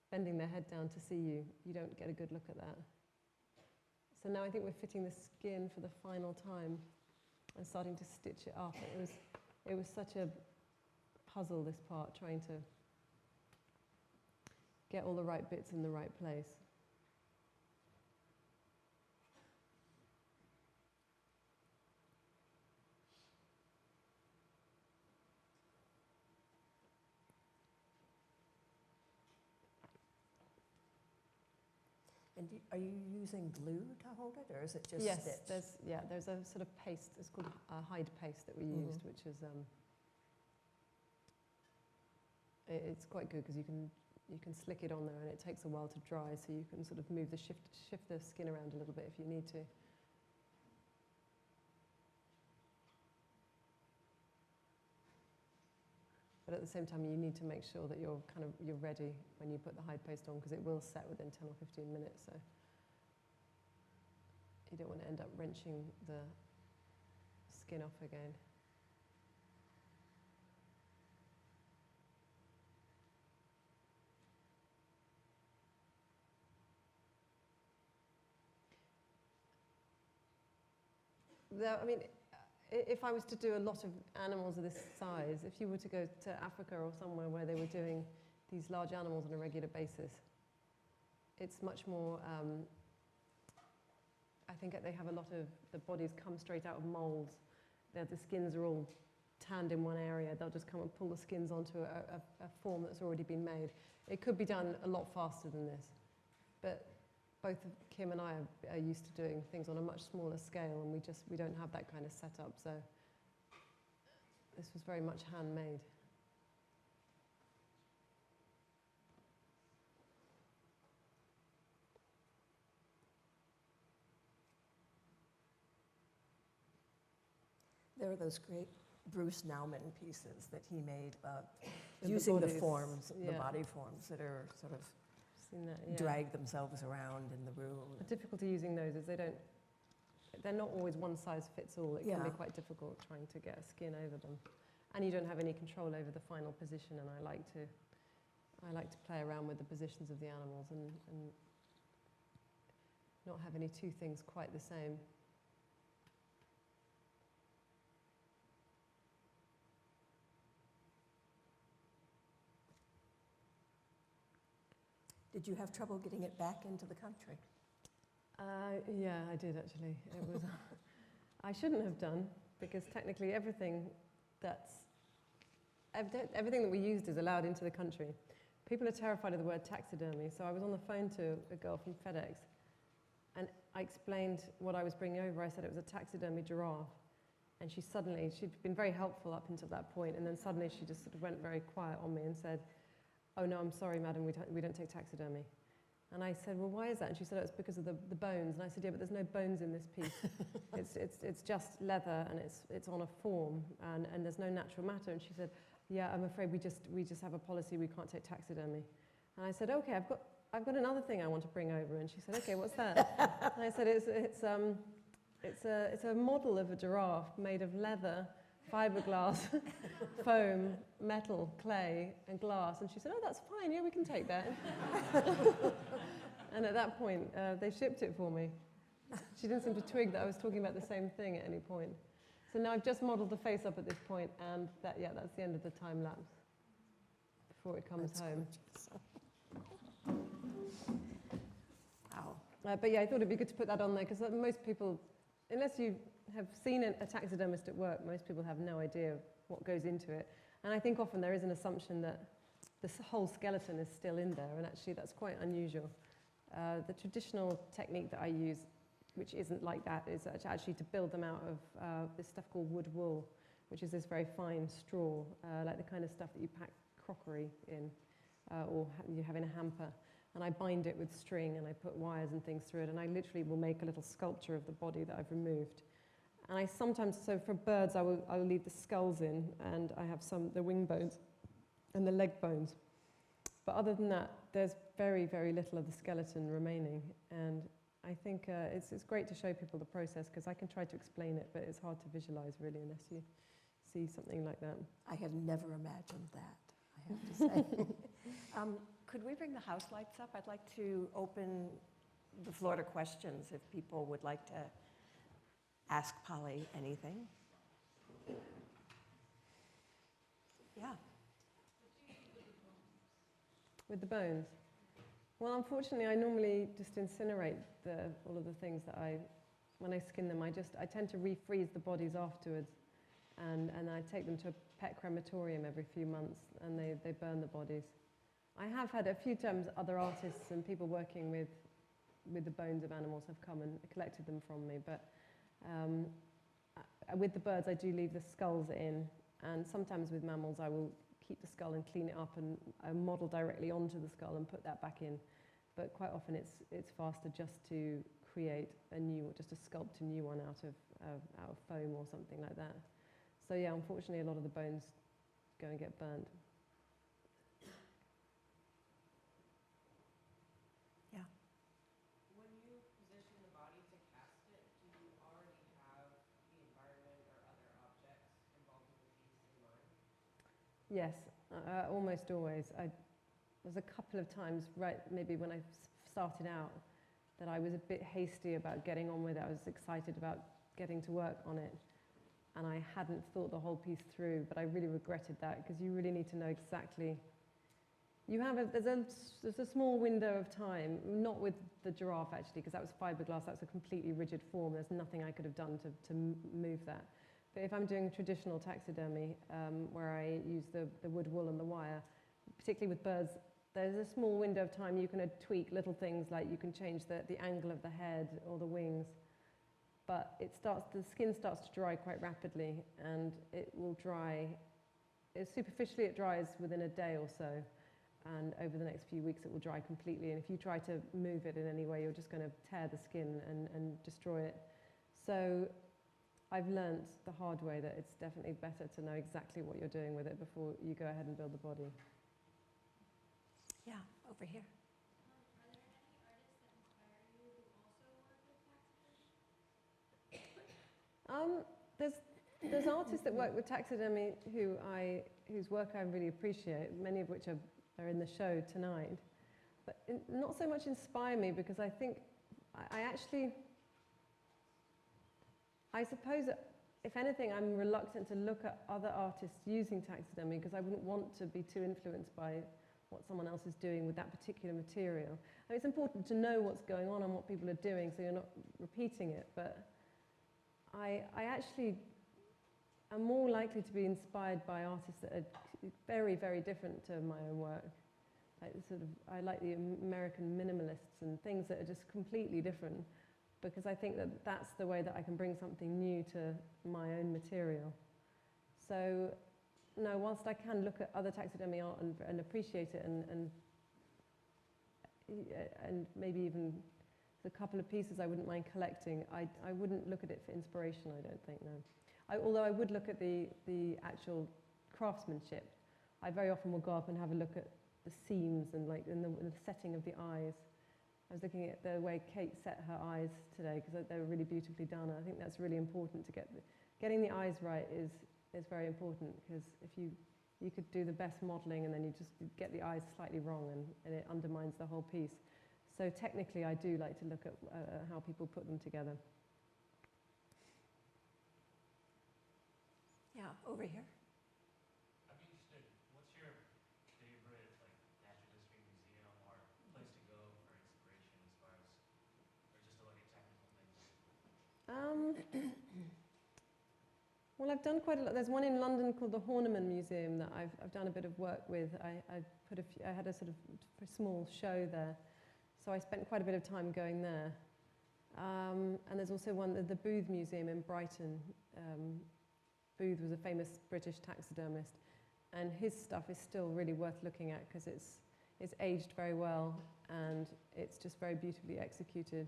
bending their head down to see you, you don't get a good look at that. So now I think we're fitting the skin for the final time and starting to stitch it up. It was such a puzzle, this part, trying to get all the right bits in the right place. And are you using glue to hold it, or is it just Yes, stitch? there's a sort of paste, it's called hide paste that we used, which is, it's quite good because you can slick it on there and it takes a while to dry, so you can sort of move shift the skin around a little bit if you need to. But at the same time, you need to make sure that you're ready when you put the hide paste on, because it will set within 10 or 15 minutes. So you don't want to end up wrenching the skin off again. I mean, if I was to do a lot of animals of this size, if you were to go to Africa or somewhere where they were doing these large animals on a regular basis, it's much more, I think they have a lot of, the bodies come straight out of molds. The skins are all tanned in one area. They'll just come and pull the skins onto a form that's already been made. It could be done a lot faster than this, but both Kim and I are used to doing things on a much smaller scale, and we don't have that kind of setup, so this was very much handmade. There are those great Bruce Nauman pieces that he made And using the bodies, forms, the yeah. body forms that are sort of Seen that, yeah. drag themselves around in the room. The difficulty using those is they're not always one size fits all. It can be Yeah. quite difficult trying to get a skin over them. And you don't have any control over the final position, and I like to play around with the positions of the animals and not have any two things quite the same. Did you have trouble getting it back into the country? Yeah, I did actually. It was. I shouldn't have done, because technically everything that we used is allowed into the country. People are terrified of the word taxidermy, so I was on the phone to a girl from FedEx, and I explained what I was bringing over. I said it was a taxidermy giraffe, and she'd been very helpful up until that point, and then suddenly she just sort of went very quiet on me and said, "Oh no, I'm sorry, madam, we don't take taxidermy." And I said, "Well, why is that?" And she said, "Oh, it's because of the bones." And I said, "Yeah, but there's no bones in this piece. It's just leather, and it's on a form, and there's no natural matter." And she said, "Yeah, I'm afraid we just have a policy, we can't take taxidermy." And I said, "Okay, I've got another thing I want to bring over." And she said, "Okay, what's that?" And I said, it's a model of a giraffe made of leather, fiberglass, foam, metal, clay, and glass." And she said, "Oh, that's fine, yeah, we can take that." And at that point, they shipped it for me. She didn't seem to twig that I was talking about the same thing at any point. So now I've just modelled the face up at this point, and that's the end of the time lapse before it comes That's home. gorgeous. Wow. But yeah, I thought it'd be good to put that on there, because most people, unless you have seen a taxidermist at work, most people have no idea what goes into it. And I think often there is an assumption that this whole skeleton is still in there, and actually that's quite unusual. The traditional technique that I use, which isn't like that, is actually to build them out of this stuff called wood wool, which is this very fine straw, like the kind of stuff that you pack crockery in, or you have in a hamper. And I bind it with string, and I put wires and things through it, and I literally will make a little sculpture of the body that I've removed. And I sometimes, so for birds, I will leave the skulls in, and I have the wing bones and the leg bones. But other than that, there's very, very little of the skeleton remaining. And I think it's great to show people the process, because I can try to explain it, but it's hard to visualize really unless you see something like that. I had never imagined that, I have to say. Could we bring the house lights up? I'd like to open the floor to questions if people would like to ask Polly anything. Yeah. With the bones? Well, unfortunately, I normally just incinerate all of the things that when I skin them, I tend to refreeze the bodies afterwards, and I take them to a pet crematorium every few months, and they burn the bodies. I have had a few times other artists and people working with the bones of animals have come and collected them from me, but with the birds I do leave the skulls in, and sometimes with mammals I will keep the skull and clean it up and model directly onto the skull and put that back in. But quite often it's faster just to create just to sculpt a new one out of foam or something like that. So yeah, unfortunately a lot of the bones go and get burnt. Yeah. When you position the body to cast it, do you already have the environment or other objects involved in the piece in mind? Yes, almost always. There's a couple of times, right, maybe when I started out, that I was a bit hasty about getting on with it. I was excited about getting to work on it, and I hadn't thought the whole piece through, but I really regretted that, because you really need to know exactly. There's a small window of time, not with the giraffe actually, because that was fiberglass, that's a completely rigid form. There's nothing I could have done to move that. But if I'm doing traditional taxidermy, where I use the wood, wool and the wire, particularly with birds, there's a small window of time you can tweak little things, like you can change the angle of the head or the wings. But the skin starts to dry quite rapidly, and it will dry, superficially it dries within a day or so, and over the next few weeks it will dry completely, and if you try to move it in any way, you're just going to tear the skin and destroy it. So I've learnt the hard way that it's definitely better to know exactly what you're doing with it before you go ahead and build the body. Yeah, over here. Are there any artists that inspire you who also work with taxidermy? There's artists that work with taxidermy whose work I really appreciate, many of which are in the show tonight, but not so much inspire me, because I think I suppose that if anything, I'm reluctant to look at other artists using taxidermy, because I wouldn't want to be too influenced by what someone else is doing with that particular material. I mean, it's important to know what's going on and what people are doing, so you're not repeating it, but I actually am more likely to be inspired by artists that are very, very different to my own work. I like the American minimalists and things that are just completely different, because I think that that's the way that I can bring something new to my own material. So, no, whilst I can look at other taxidermy art and appreciate it, and maybe even a couple of pieces I wouldn't mind collecting, I wouldn't look at it for inspiration, I don't think, no. Although I would look at the actual craftsmanship. I very often will go up and have a look at the seams and the setting of the eyes. I was looking at the way Kate set her eyes today, because they were really beautifully done. I think that's really important to getting the eyes right is very important, because if you could do the best modelling and then you just get the eyes slightly wrong, and it undermines the whole piece. So technically I do like to look at how people put them together. Yeah, over here. I'd be interested, what's your favorite natural history museum or place to go for inspiration as far as, or just to look at technical things? Well, I've done quite a lot. There's one in London called the Horniman Museum that I've done a bit of work with. I had a sort of small show there, so I spent quite a bit of time going there. And there's also one, the Booth Museum in Brighton. Booth was a famous British taxidermist, and his stuff is still really worth looking at, because it's aged very well and it's just very beautifully executed.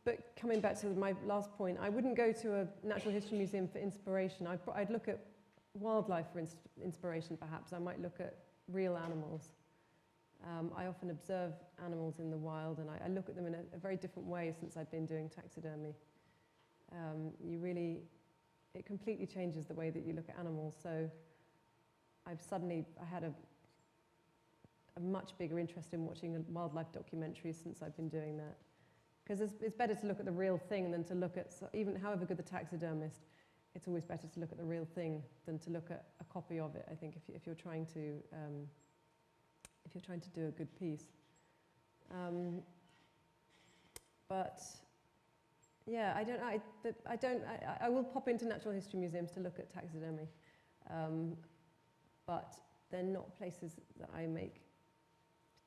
But coming back to my last point, I wouldn't go to a natural history museum for inspiration. I'd look at wildlife for inspiration, perhaps. I might look at real animals. I often observe animals in the wild, and I look at them in a very different way since I've been doing taxidermy. It completely changes the way that you look at animals. So I had a much bigger interest in watching wildlife documentaries since I've been doing that. Because it's better to look at the real thing than to look at, even however good the taxidermist, it's always better to look at the real thing than to look at a copy of it, I think, if you're trying to do a good piece. But yeah, I will pop into natural history museums to look at taxidermy, but they're not places that I make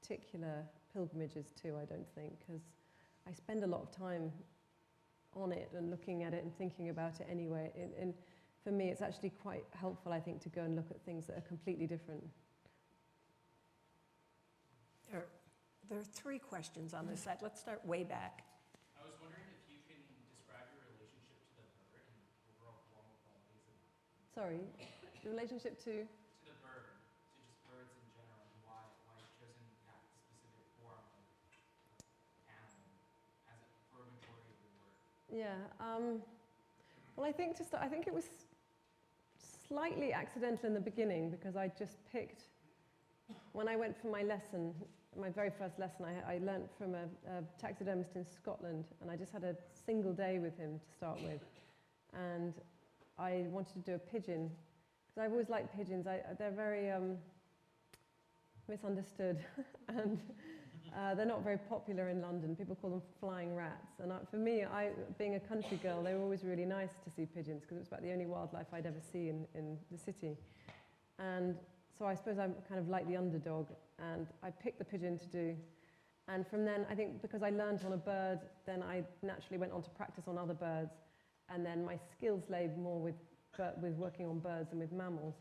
particular pilgrimages to, I don't think, because I spend a lot of time on it and looking at it and thinking about it anyway. And for me, it's actually quite helpful, I think, to go and look at things that are completely different. There are 3 questions on this side. Let's start way back. I was wondering if you can describe your relationship to the bird and overall formal qualities of it. Sorry, the relationship to? To the bird, to just birds in general, and why you've chosen that specific form of animal for a majority of your work. Yeah. Well, I think it was slightly accidental in the beginning because I just picked, when I went for my lesson, my very first lesson, I learnt from a taxidermist in Scotland, and I just had a single day with him to start with. And I wanted to do a pigeon, because I've always liked pigeons. They're very misunderstood, and they're not very popular in London. People call them flying rats. And for me, being a country girl, they were always really nice to see pigeons, because it was about the only wildlife I'd ever see in the city. And so I suppose I'm kind of like the underdog, and I picked the pigeon to do. And from then, I think because I learned on a bird, then I naturally went on to practice on other birds. And then my skills lay more with working on birds than with mammals.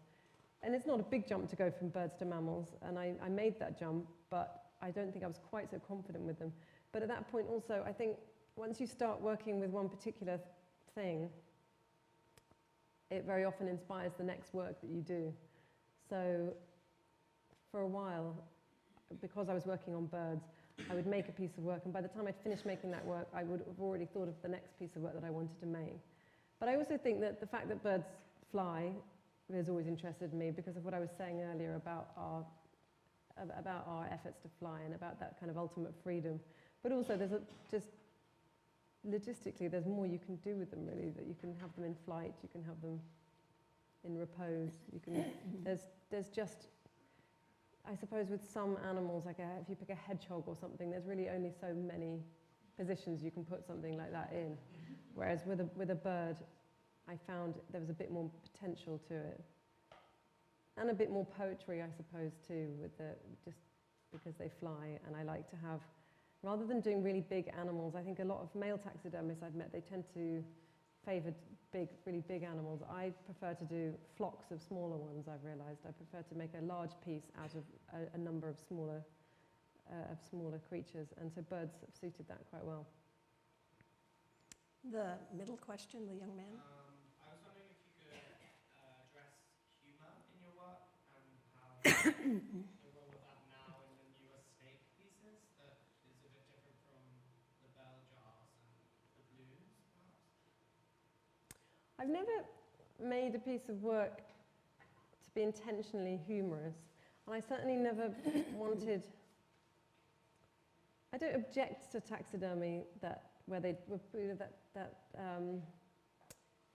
And it's not a big jump to go from birds to mammals, and I made that jump, but I don't think I was quite so confident with them. But at that point also, I think once you start working with one particular thing, it very often inspires the next work that you do. So for a while, because I was working on birds, I would make a piece of work, and by the time I'd finished making that work, I would have already thought of the next piece of work that I wanted to make. But I also think that the fact that birds fly has always interested me because of what I was saying earlier about our efforts to fly and about that kind of ultimate freedom. But also just logistically, there's more you can do with them, really, that you can have them in flight, you can have them in repose, there's just, I suppose with some animals, like if you pick a hedgehog or something, there's really only so many positions you can put something like that in. Whereas with a bird, I found there was a bit more potential to it. And a bit more poetry, I suppose, too, just because they fly. And I like to have, rather than doing really big animals, I think a lot of male taxidermists I've met, they tend to favour really big animals. I prefer to do flocks of smaller ones, I've realised. I prefer to make a large piece out of a number of smaller creatures. And so birds have suited that quite well. The middle question, the young man. I was wondering if you could address humour in your work and how the role of that now in the newer snake pieces that is a bit different from the bell jars and the blues, perhaps? I've never made a piece of work to be intentionally humorous, and I certainly never wanted. I don't object to taxidermy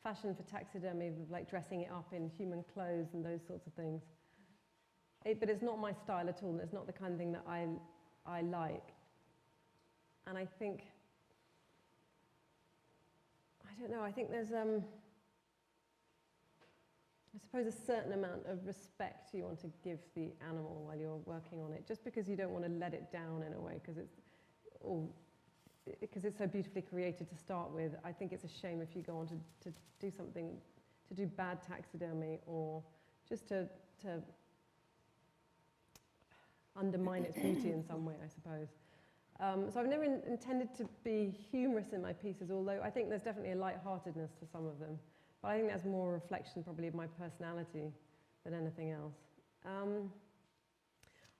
fashion for taxidermy, like dressing it up in human clothes and those sorts of things. But it's not my style at all, and it's not the kind of thing that I like. And I think, I don't know, I think there's, I suppose, a certain amount of respect you want to give the animal while you're working on it, just because you don't want to let it down in a way, because it's so beautifully created to start with. I think it's a shame if you go on to do something, to do bad taxidermy, or just to undermine its beauty in some way, I suppose. So I've never intended to be humorous in my pieces, although I think there's definitely a lightheartedness to some of them. But I think that's more a reflection probably of my personality than anything else.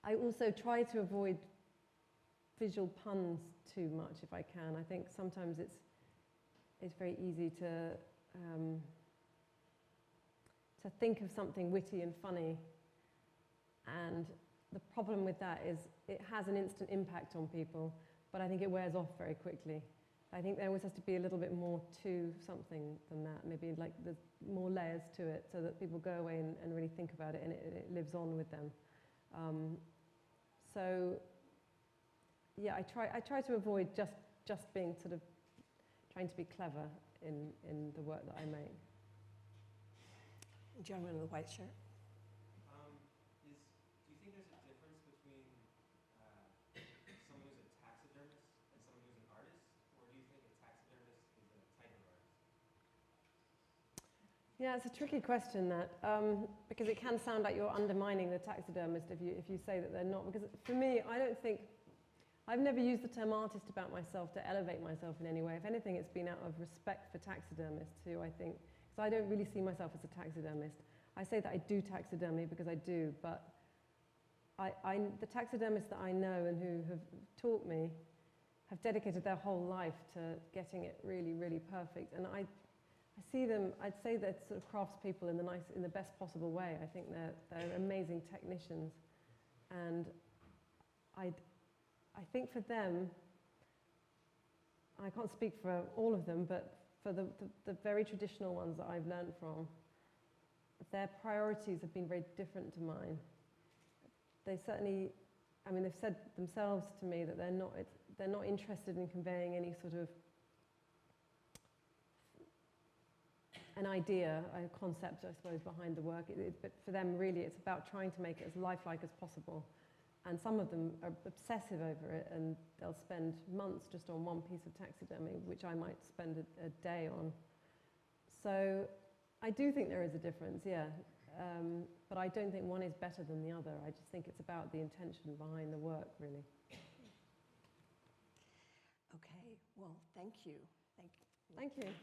I also try to avoid visual puns too much if I can. I think sometimes it's very easy to think of something witty and funny, and the problem with that is it has an instant impact on people, but I think it wears off very quickly. I think there always has to be a little bit more to something than that, maybe like there's more layers to it so that people go away and really think about it and it lives on with them. So yeah, I try to avoid just being sort of trying to be clever in the work that I make. Gentleman in the white shirt. Do you think there's a difference between someone who's a taxidermist and someone who's an artist, or do you think a taxidermist is a type of artist? Yeah, it's a tricky question that, because it can sound like you're undermining the taxidermist if you say that they're not. Because for me, I've never used the term artist about myself to elevate myself in any way. If anything, it's been out of respect for taxidermists who I think, because I don't really see myself as a taxidermist. I say that I do taxidermy because I do, but the taxidermists that I know and who have taught me have dedicated their whole life to getting it really, really perfect. And I see them, I'd say they're sort of craftspeople in the best possible way. I think they're amazing technicians. And I think for them, I can't speak for all of them, but for the very traditional ones that I've learned from, their priorities have been very different to mine. They certainly, I mean, they've said themselves to me that they're not interested in conveying any sort of an idea, a concept, I suppose, behind the work. But for them, really, it's about trying to make it as lifelike as possible. And some of them are obsessive over it, and they'll spend months just on one piece of taxidermy, which I might spend a day on. So I do think there is a difference, yeah. But I don't think one is better than the other. I just think it's about the intention behind the work, really. Okay, well, thank you. Thank you.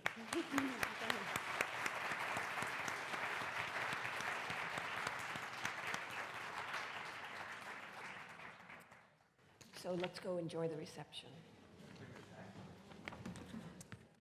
So let's go enjoy the reception.